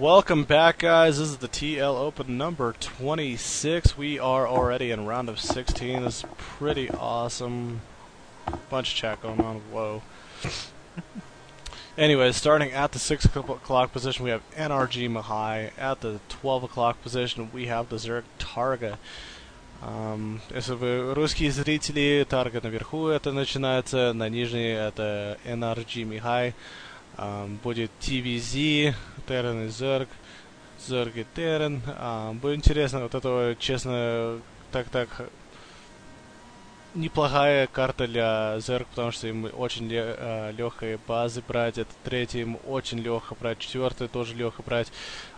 Welcome back, guys. This is the TL Open number 26. We are already in round of 16. This is pretty awesome. Bunch of chat going on. Whoa. Anyways, starting at the 6 o'clock position, we have NrGMihai. At the 12 o'clock position, we have the Zerg TargA. Если вы русские зрители, TargA наверху это начинается, на нижней это NrGMihai. Будет TVZ, Terran и Zerg, Zerg и Terran. Будет интересно, вот это, честно, так неплохая карта для Zerg, потому что им очень легкие базы брать, это третий им очень легко брать, четвертый тоже легко брать.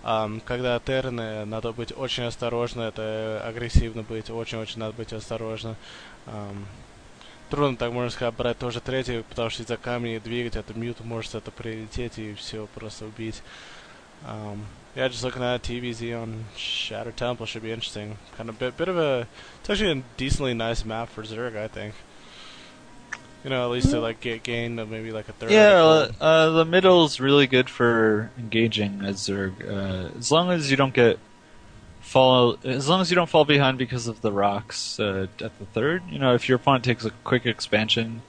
Когда Terran, надо быть очень осторожно, это агрессивно быть, очень-очень надо быть осторожно. Трудно, так можно сказать, брать тоже третий, потому что из-за камней двигать, это мьют может это прилететь и все просто убить. Yeah, just looking at TVZ on Shattered Temple should be interesting. Kind of bit of a, it's actually a decently nice map for Zerg, I think. You know, at least to like gain maybe like a third. Yeah, the middle's really good for engaging as Zerg. As long as you don't fall behind because of the rocks at the third. You know, if your opponent takes a quick expansion,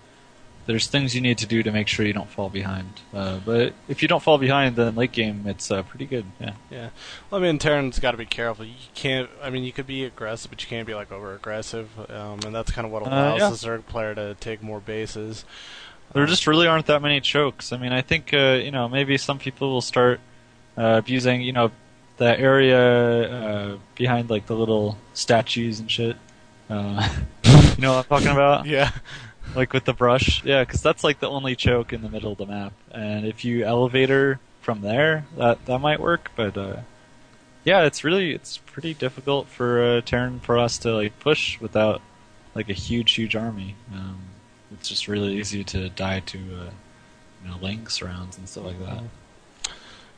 there's things you need to do to make sure you don't fall behind. But if you don't fall behind, then late game it's pretty good. Yeah. Yeah. Well, I mean, Terran's got to be careful. You can't. I mean, you could be aggressive, but you can't be like over aggressive. And that's kind of what allows the Zerg player to take more bases. There just really aren't that many chokes. I mean, I think you know, maybe some people will start abusing, you know, that area behind like the little statues and shit. You know what I'm talking about? Yeah. Like with the brush. Yeah, because that's like the only choke in the middle of the map. And if you elevator from there, that might work. But yeah, it's pretty difficult for Terran for us to like push without like a huge army. It's just really easy to die to you know, Lynx rounds and stuff like that.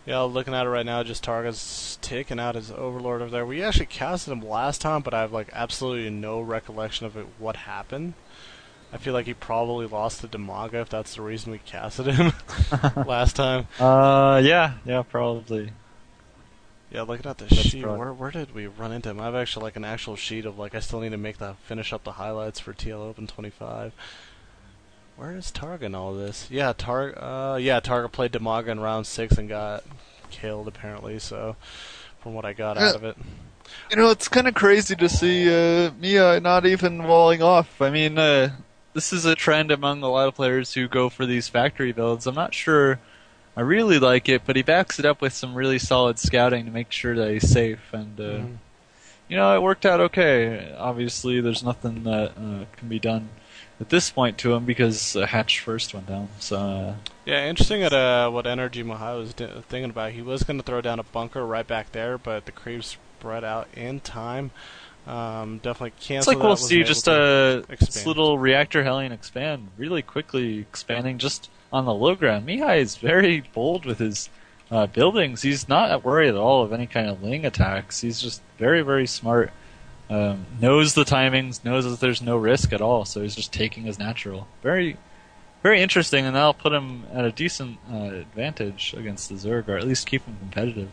Yeah, looking at it right now, just TargA's taking out his Overlord over there. We actually casted him last time, but I have like absolutely no recollection of what happened. I feel like he probably lost to Demaga if that's the reason we casted him last time. Yeah, probably. Yeah, looking at the sheet, where did we run into him? I have actually like an actual sheet of like I still need to finish up the highlights for TL Open 25. Where is TargA in all this? Yeah, TargA played Demaga in round 6 and got killed apparently. So, from what I got out of it. You know, it's kind of crazy to see Mihai not even walling off. I mean, this is a trend among a lot of players who go for these factory builds. I'm not sure I really like it, but he backs it up with some really solid scouting to make sure that he's safe. And, you know, it worked out okay. Obviously, there's nothing that can be done at this point to him because Hatch first went down. So yeah, interesting at what NrGMihai was thinking about. He was going to throw down a bunker right back there, but the creep spread out in time. Definitely canceled. It's like we'll see just this little reactor Hellion expand really quickly, expanding just on the low ground. Mihai is very bold with his buildings. He's not worried at all of any kind of Ling attacks. He's just very smart. Knows the timings, knows that there's no risk at all, so he's just taking his natural. Very interesting, and that'll put him at a decent advantage against the Zerg, or at least keep him competitive.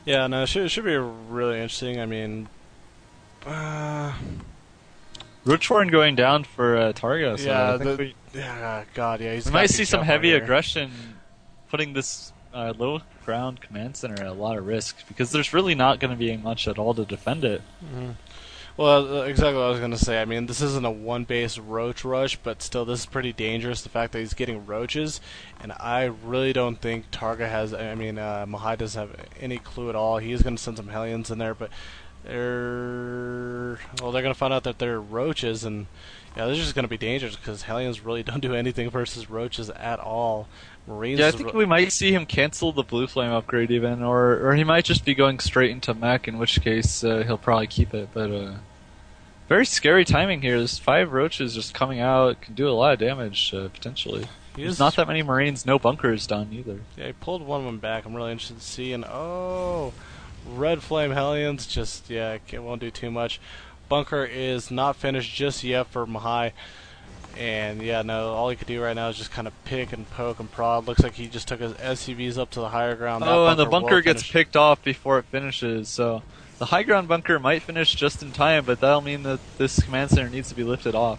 Yeah, no, it should be really interesting. I mean, Roachhorn going down for TargA. So yeah, God, yeah, we might see some heavy aggression, putting this low ground command center at a lot of risk because there's really not going to be much at all to defend it. Well, exactly what I was going to say. I mean, this isn't a one-base roach rush, but still, this is pretty dangerous. The fact that he's getting roaches, and I really don't think TargA has. I mean, Mihai doesn't have any clue at all. He is going to send some Hellions in there, but they're going to find out that they're roaches, and yeah, this is just going to be dangerous because Hellions really don't do anything versus roaches at all. Marines. Yeah, I think we might see him cancel the Blue Flame upgrade even, or he might just be going straight into mech, in which case he'll probably keep it. But very scary timing here. There's 5 roaches just coming out. Can do a lot of damage potentially. There's not that many Marines, no bunkers done either. Yeah, he pulled one back. I'm really interested to see. And Red Flame Hellions just it won't do too much. Bunker is not finished just yet for Mihai. And yeah, no, all he could do right now is just kind of pick and poke and prod. Looks like he just took his SCVs up to the higher ground. Oh, and the bunker gets picked off before it finishes, so the high ground bunker might finish just in time, but that'll mean that this command center needs to be lifted off.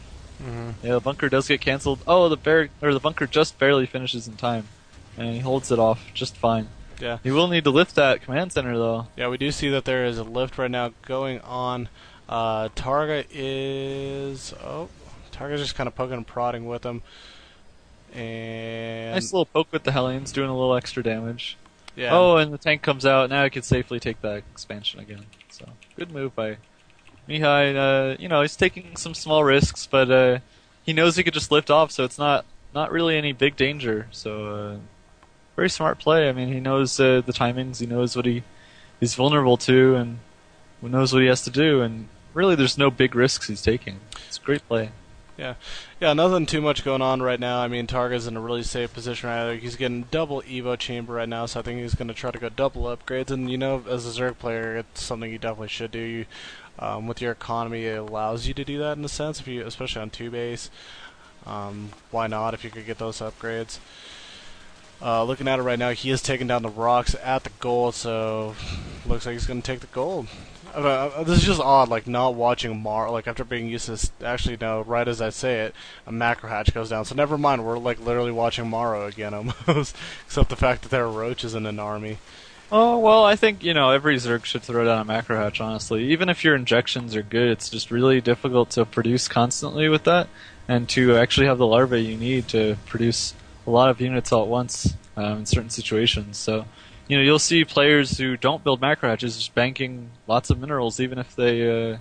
Yeah, the bunker does get cancelled. Oh, the bunker just barely finishes in time, and he holds it off just fine. Yeah. He will need to lift that command center, though. Yeah, we do see that there is a lift right now going on. TargA is... Oh, TargA's just kind of poking and prodding with him. And... Nice little poke with the Hellions, doing a little extra damage. Yeah. Oh, and the tank comes out. Now he can safely take that expansion again. So, good move by Mihai. You know, he's taking some small risks, but he knows he could just lift off, so it's not really any big danger. So, very smart play. I mean, he knows the timings. He knows what he's vulnerable to, and knows what he has to do. And really, there's no big risks he's taking. It's a great play. Yeah, nothing too much going on right now. I mean, TargA's in a really safe position right now. He's getting double Evo chamber right now, so I think he's going to try to go double upgrades. And, you know, as a Zerg player, it's something you definitely should do. With your economy, it allows you to do that in a sense, especially on 2-base. Why not if you could get those upgrades? Looking at it right now, he is taking down the rocks at the gold, so looks like he's going to take the gold. This is just odd, like, not watching like, after being used to this, actually, no, right as I say it, a macro hatch goes down, so never mind, we're, like, literally watching Morrow again, almost, except the fact that there are roaches in an army. Oh, well, I think, you know, every Zerg should throw down a macro hatch, honestly. Even if your injections are good, it's just really difficult to produce constantly with that, and to actually have the larvae you need to produce a lot of units all at once in certain situations, so... You know, you'll see players who don't build macro hatches just banking lots of minerals, even if they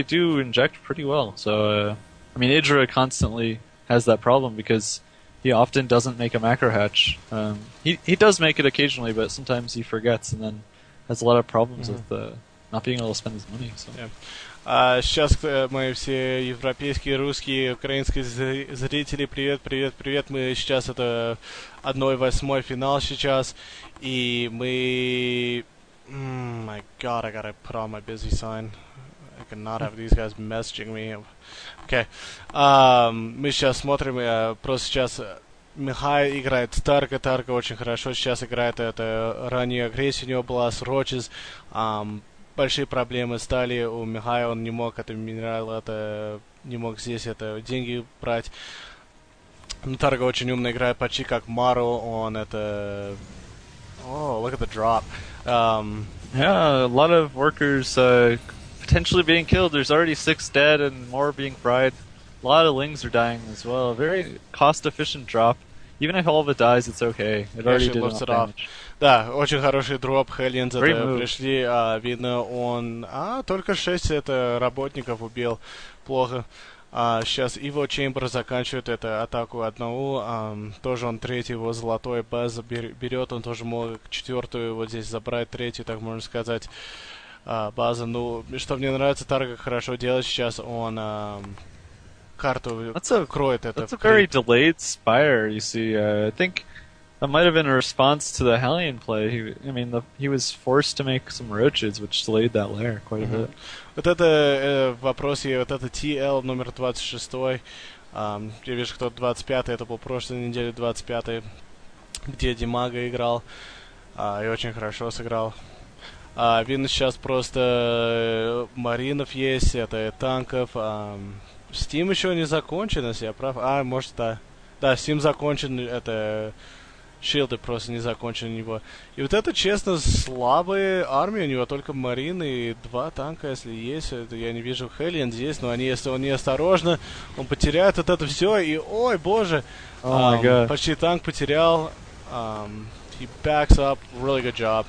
do inject pretty well. So, I mean, Idra constantly has that problem because he often doesn't make a macro hatch. He does make it occasionally, but sometimes he forgets and then has a lot of problems with not being able to spend his money. So. Yeah. Сейчас мы все европейские, русские, украинские зрители, привет. Мы сейчас это 1/8 финал сейчас, и мы... my god, I gotta put on my busy sign. I cannot have these guys messaging me. Okay. Мы сейчас смотрим, просто сейчас Михай играет TargA очень хорошо, сейчас играет это раннюю агрессию, у него была с Roaches. Большие проблемы стали у Михая, он не мог это минерал, не мог здесь деньги брать. Но TargA очень умно играет, почти как Маро, он это... Oh, look at the drop. Yeah, a lot of workers potentially being killed. There's already 6 dead and more being fried. A lot of Lings are dying as well. Very cost-efficient drop. Even if all of it dies, it's okay. It already did enough damage. Да, очень хороший дроп. Hellions пришли, видно, он... только 6 работников убил. Плохо. Сейчас Evo Chamber заканчивает атаку одного. Тоже он третий, его золотой база берет. Он тоже мог 4-ю вот здесь забрать, 3-ю, так можно сказать, базу. Ну, что мне нравится, TargA хорошо делает сейчас. Он... карту кроет это. That's a very delayed Spire, you see. I think that might have been a response to the Hellion play. He was forced to make some roaches, which delayed that layer quite a bit. Вот это в вопросе, вот это TL номер 26. Я вижу, кто 25-й, это был прошлой неделе 25-й, где Димага играл, и очень хорошо сыграл. Видно сейчас просто маринов есть, это танков. Steam еще не закончен, если я прав. Может, да. Да, Steam закончен, это... Шилды просто не закончены у него. И вот это, честно, слабые армии. У него только марины и 2 танка, если есть. Это я не вижу Hellion здесь, но если он неосторожно, он потеряет вот это все. И, ой, боже, почти танк потерял. He backs up. Really good job.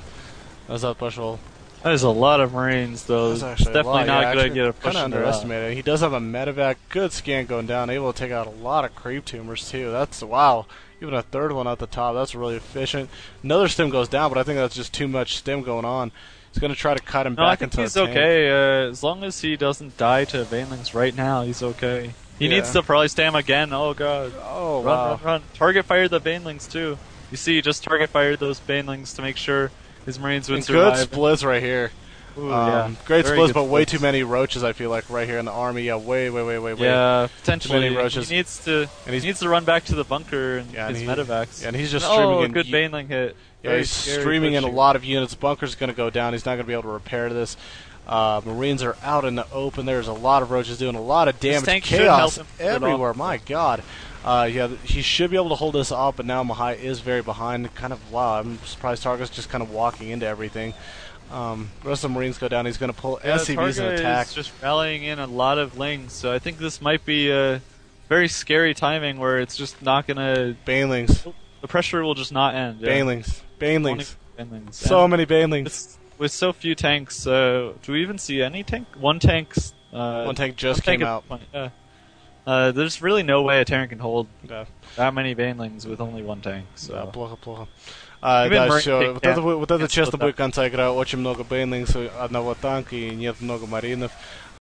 Назад пошел. There's a lot of Marines, though. It's definitely not going to get a push. Kind of underestimated. He does have a medevac. Good scan going down. Able to take out a lot of creep tumors, too. That's, wow. Even a 3rd one at the top. That's really efficient. Another stim goes down, but I think that's just too much stim going on. He's going to try to cut him back into a tank. I think he's okay. As long as he doesn't die to Banelings right now, he's okay. He needs to probably stam again. Oh, God. Oh, run. Target fire the Banelings, too. You see, just target fire those Banelings to make sure his Marines would survive. Good splits right here. Ooh, yeah. Great Very splits, good but way splits. too many roaches, I feel like, right here in the army. Yeah, way. Yeah, potentially. Too many roaches. He needs to run back to the bunker and Yeah, and his he- medevacs. Yeah, and he's just streaming in. Good Baneling hit. Yeah, Very he's scary streaming in a pushing. lot of units. Bunker's going to go down. He's not going to be able to repair this. Marines are out in the open. There's a lot of roaches doing a lot of damage. tank should Chaos help him everywhere. My God. Yeah, he should be able to hold this up, but now Mihai is very behind. Kind of, wow, I'm surprised TargA's just kind of walking into everything. The rest of the Marines go down. He's going to pull SCVs and TargA attack. is just rallying in a lot of lings, so I think this might be a very scary timing where it's just not going to... Banelings. The pressure will just not end. Yeah. Banelings. Banelings. Banelings. So many Banelings. With so few tanks, do we even see any tank? One tank Just came out. Yeah. There's really no way a Terran can hold Yeah. that many Banelings with only one tank. So. Да, плохо. Да, еще вот это честно будет конца игра, очень много бейнлингс, одного танка и нет много маринов.